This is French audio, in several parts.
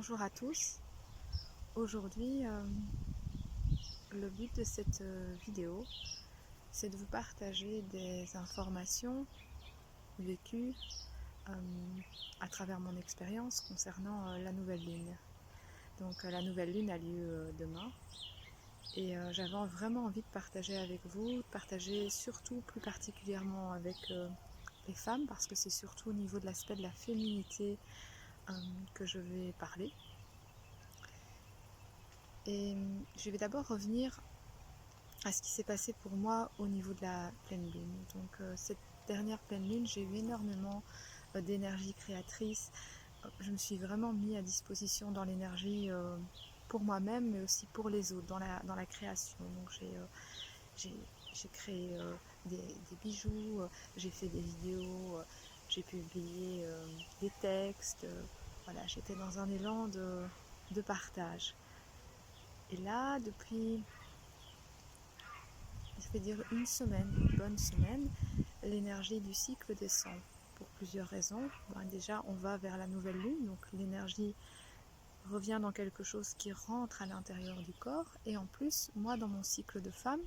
Bonjour à tous. Aujourd'hui, le but de cette vidéo, c'est de vous partager des informations vécues à travers mon expérience concernant la nouvelle lune. Donc la nouvelle lune a lieu demain et j'avais vraiment envie de partager avec vous, de partager surtout plus particulièrement avec les femmes parce que c'est surtout au niveau de l'aspect de la féminité que je vais parler. Et je vais d'abord revenir à ce qui s'est passé pour moi au niveau de la pleine lune. Donc cette dernière pleine lune, j'ai eu énormément d'énergie créatrice. Je me suis vraiment mis à disposition dans l'énergie pour moi-même, mais aussi pour les autres, dans la création. Donc j'ai créé des bijoux, j'ai fait des vidéos, j'ai publié des textes. Voilà, j'étais dans un élan de partage. Et là, depuis je vais dire une semaine, une bonne semaine, l'énergie du cycle descend pour plusieurs raisons. Déjà, on va vers la nouvelle lune, donc l'énergie revient dans quelque chose qui rentre à l'intérieur du corps. Et en plus, moi, dans mon cycle de femme,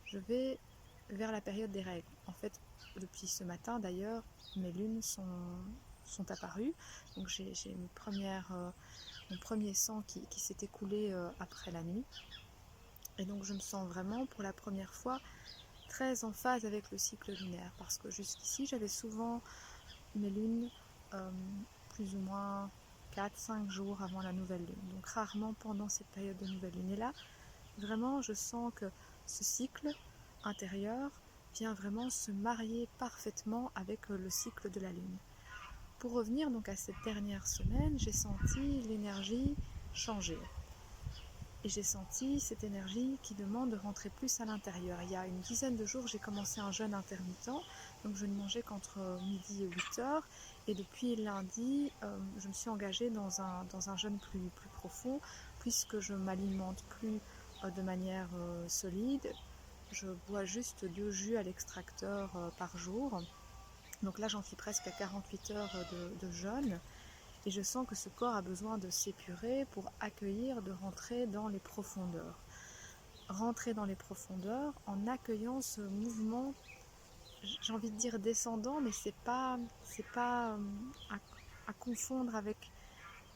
je vais vers la période des règles. En fait, depuis ce matin, d'ailleurs, mes lunes sont apparues. Donc j'ai mon premier sang qui s'est écoulé après la nuit. Et donc je me sens vraiment, pour la première fois, très en phase avec le cycle lunaire, parce que jusqu'ici j'avais souvent mes lunes plus ou moins 4-5 jours avant la nouvelle lune, donc rarement pendant cette période de nouvelle lune. Et là, vraiment, je sens que ce cycle intérieur vient vraiment se marier parfaitement avec le cycle de la lune. Pour revenir donc à cette dernière semaine, j'ai senti l'énergie changer. Et j'ai senti cette énergie qui demande de rentrer plus à l'intérieur. Il y a une dizaine de jours, j'ai commencé un jeûne intermittent, donc je ne mangeais qu'entre midi et 8 heures. Et depuis lundi, je me suis engagée dans un jeûne plus profond, puisque je ne m'alimente plus de manière solide. Je bois juste 2 jus à l'extracteur par jour. Donc là, j'en suis presque à 48 heures de jeûne. Et je sens que ce corps a besoin de s'épurer pour accueillir, de rentrer dans les profondeurs. Rentrer dans les profondeurs en accueillant ce mouvement, j'ai envie de dire descendant, mais c'est pas à confondre avec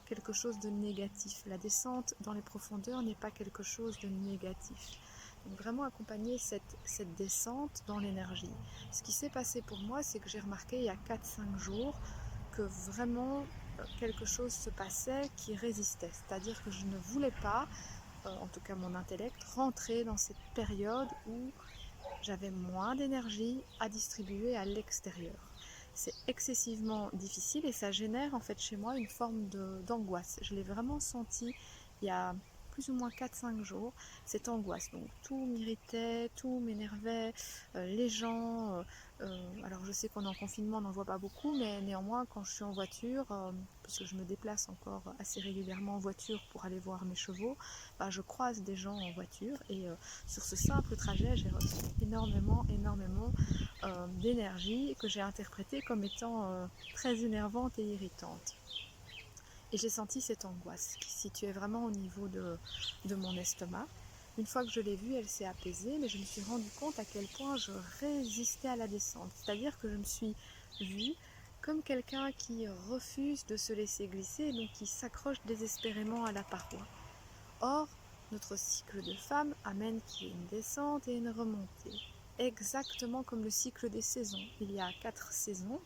quelque chose de négatif. La descente dans les profondeurs n'est pas quelque chose de négatif. Donc vraiment accompagner cette descente dans l'énergie. Ce qui s'est passé pour moi, c'est que j'ai remarqué il y a 4-5 jours que vraiment quelque chose se passait qui résistait. C'est-à-dire que je ne voulais pas, en tout cas mon intellect, rentrer dans cette période où j'avais moins d'énergie à distribuer à l'extérieur. C'est excessivement difficile et ça génère en fait chez moi une forme d'angoisse. Je l'ai vraiment senti il y a plus ou moins 4-5 jours, cette angoisse. Donc tout m'irritait, tout m'énervait, les gens. Alors je sais qu'on est en confinement, on n'en voit pas beaucoup, mais néanmoins quand je suis en voiture, puisque je me déplace encore assez régulièrement en voiture pour aller voir mes chevaux, je croise des gens en voiture et sur ce simple trajet, j'ai reçu énormément d'énergie que j'ai interprétée comme étant très énervante et irritante. Et j'ai senti cette angoisse qui se situait vraiment au niveau de mon estomac. Une fois que je l'ai vue, elle s'est apaisée, mais je me suis rendu compte à quel point je résistais à la descente. C'est-à-dire que je me suis vue comme quelqu'un qui refuse de se laisser glisser et donc qui s'accroche désespérément à la paroi. Or, notre cycle de femme amène qu'il y ait une descente et une remontée. Exactement comme le cycle des saisons. Il y a 4 saisons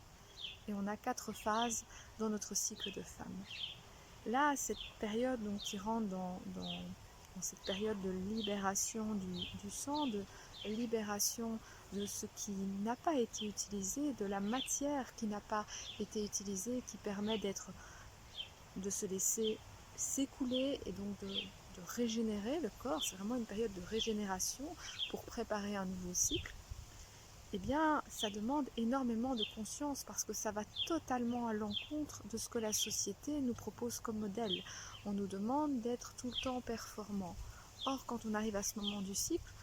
et on a 4 phases dans notre cycle de femme. Là, cette période donc, qui rentre dans cette période de libération du sang, de libération de ce qui n'a pas été utilisé, de la matière qui n'a pas été utilisée, qui permet de se laisser s'écouler et donc de régénérer le corps. C'est vraiment une période de régénération pour préparer un nouveau cycle. Eh bien, ça demande énormément de conscience parce que ça va totalement à l'encontre de ce que la société nous propose comme modèle. On nous demande d'être tout le temps performant. Or, quand on arrive à ce moment du cycle,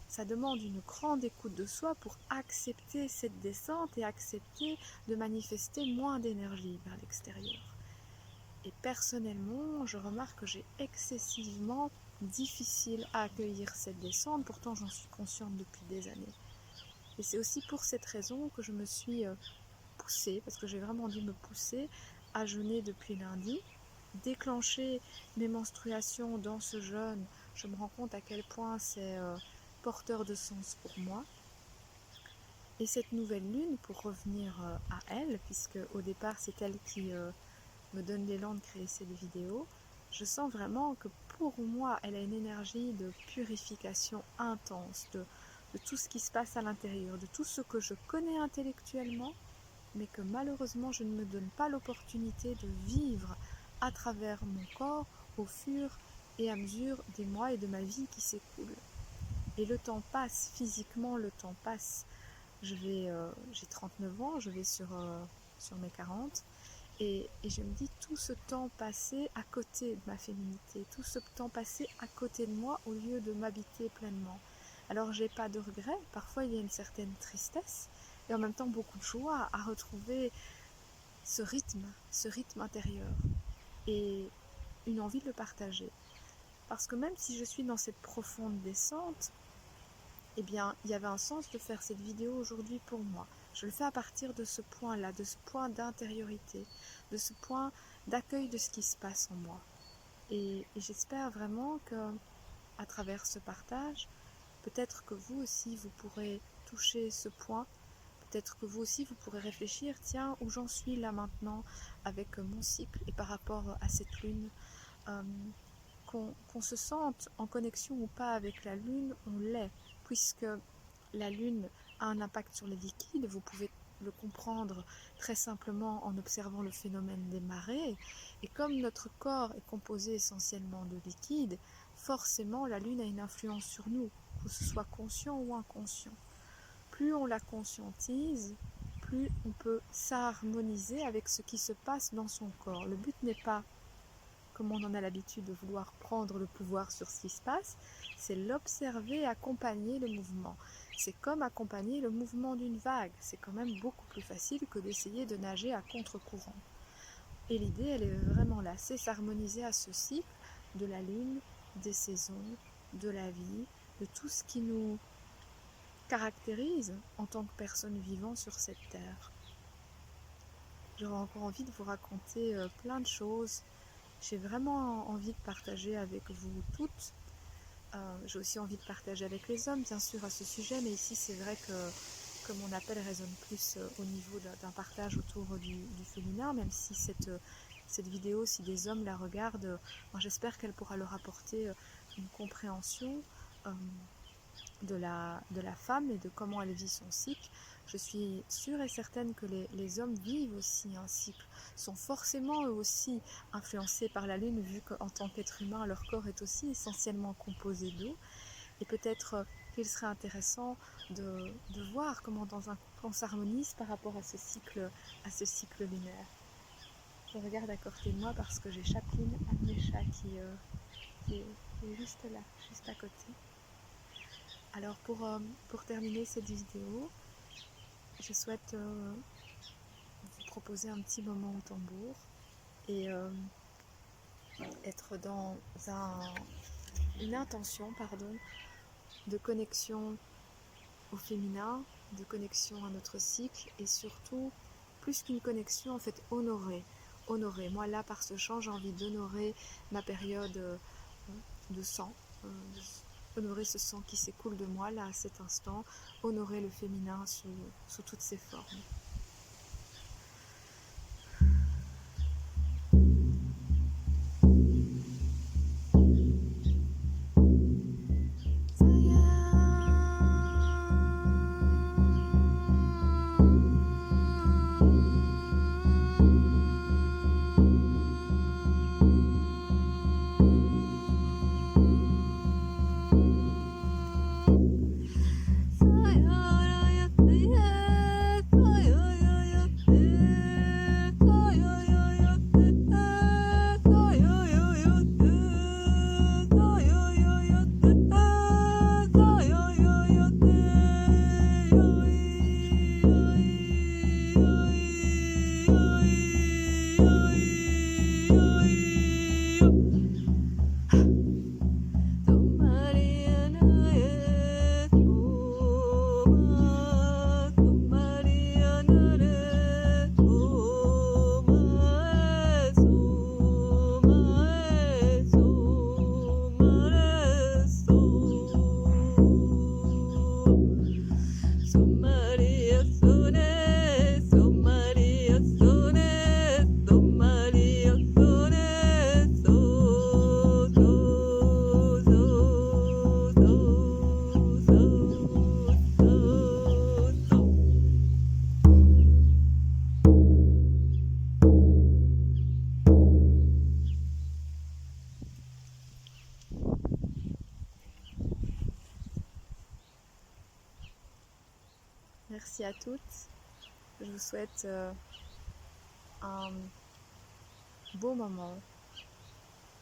ça demande une grande écoute de soi pour accepter cette descente et accepter de manifester moins d'énergie vers l'extérieur. Et personnellement, je remarque que j'ai excessivement difficile à accueillir cette descente, pourtant j'en suis consciente depuis des années. Et c'est aussi pour cette raison que je me suis poussée, parce que j'ai vraiment dû me pousser à jeûner depuis lundi, déclencher mes menstruations dans ce jeûne. Je me rends compte à quel point c'est porteur de sens pour moi. Et cette nouvelle lune, pour revenir à elle, puisque au départ c'est elle qui me donne l'élan de créer cette vidéo, je sens vraiment que pour moi, elle a une énergie de purification intense, de tout ce qui se passe à l'intérieur, de tout ce que je connais intellectuellement, mais que malheureusement je ne me donne pas l'opportunité de vivre à travers mon corps au fur et à mesure des mois et de ma vie qui s'écoulent. Et le temps passe, physiquement le temps passe. J'ai 39 ans, je vais sur mes 40, et je me dis tout ce temps passé à côté de ma féminité, tout ce temps passé à côté de moi au lieu de m'habiter pleinement. Alors j'ai pas de regrets, parfois il y a une certaine tristesse et en même temps beaucoup de joie à retrouver ce rythme intérieur et une envie de le partager. Parce que même si je suis dans cette profonde descente, eh bien, il y avait un sens de faire cette vidéo aujourd'hui pour moi. Je le fais à partir de ce point-là, de ce point d'intériorité, de ce point d'accueil de ce qui se passe en moi. Et j'espère vraiment que, à travers ce partage, peut-être que vous aussi, vous pourrez toucher ce point. Peut-être que vous aussi, vous pourrez réfléchir, tiens, où j'en suis là maintenant avec mon cycle et par rapport à cette lune. Qu'on se sente en connexion ou pas avec la lune, on l'est, puisque la lune a un impact sur les liquides. Vous pouvez le comprendre très simplement en observant le phénomène des marées. Et comme notre corps est composé essentiellement de liquides, forcément la lune a une influence sur nous, que ce soit conscient ou inconscient. Plus on la conscientise, plus on peut s'harmoniser avec ce qui se passe dans son corps. Le but n'est pas, comme on en a l'habitude de vouloir prendre le pouvoir sur ce qui se passe, c'est l'observer et accompagner le mouvement. C'est comme accompagner le mouvement d'une vague. C'est quand même beaucoup plus facile que d'essayer de nager à contre-courant. Et l'idée, elle est vraiment là, c'est s'harmoniser à ce cycle de la lune, des saisons, de la vie, de tout ce qui nous caractérise en tant que personne vivant sur cette terre. J'aurais encore envie de vous raconter plein de choses. J'ai vraiment envie de partager avec vous toutes. J'ai aussi envie de partager avec les hommes, bien sûr, à ce sujet, mais ici, c'est vrai que mon appel résonne plus au niveau d'un partage autour du féminin, même si cette vidéo, si des hommes la regardent, moi, j'espère qu'elle pourra leur apporter une compréhension de la femme et de comment elle vit son cycle. Je suis sûre et certaine que les hommes vivent aussi un cycle, sont forcément eux aussi influencés par la lune, vu qu'en tant qu'être humain, leur corps est aussi essentiellement composé d'eau. Et peut-être qu'il serait intéressant de voir comment dans un couple on s'harmonise par rapport à ce cycle lunaire. Je regarde à côté de moi parce que j'ai Chaplin, un de mes chats qui est juste là, juste à côté. Alors pour terminer cette vidéo, je souhaite vous proposer un petit moment au tambour et être dans une intention de connexion au féminin, de connexion à notre cycle et surtout, plus qu'une connexion, en fait, honorer. Moi là, par ce chant, j'ai envie d'honorer ma période de sang, honorer ce sang qui s'écoule de moi là à cet instant, honorer le féminin sous toutes ses formes. Merci à toutes. Je vous souhaite un beau moment,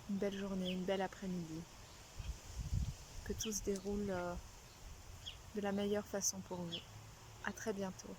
une belle journée, une belle après-midi. Que tout se déroule de la meilleure façon pour vous. À très bientôt.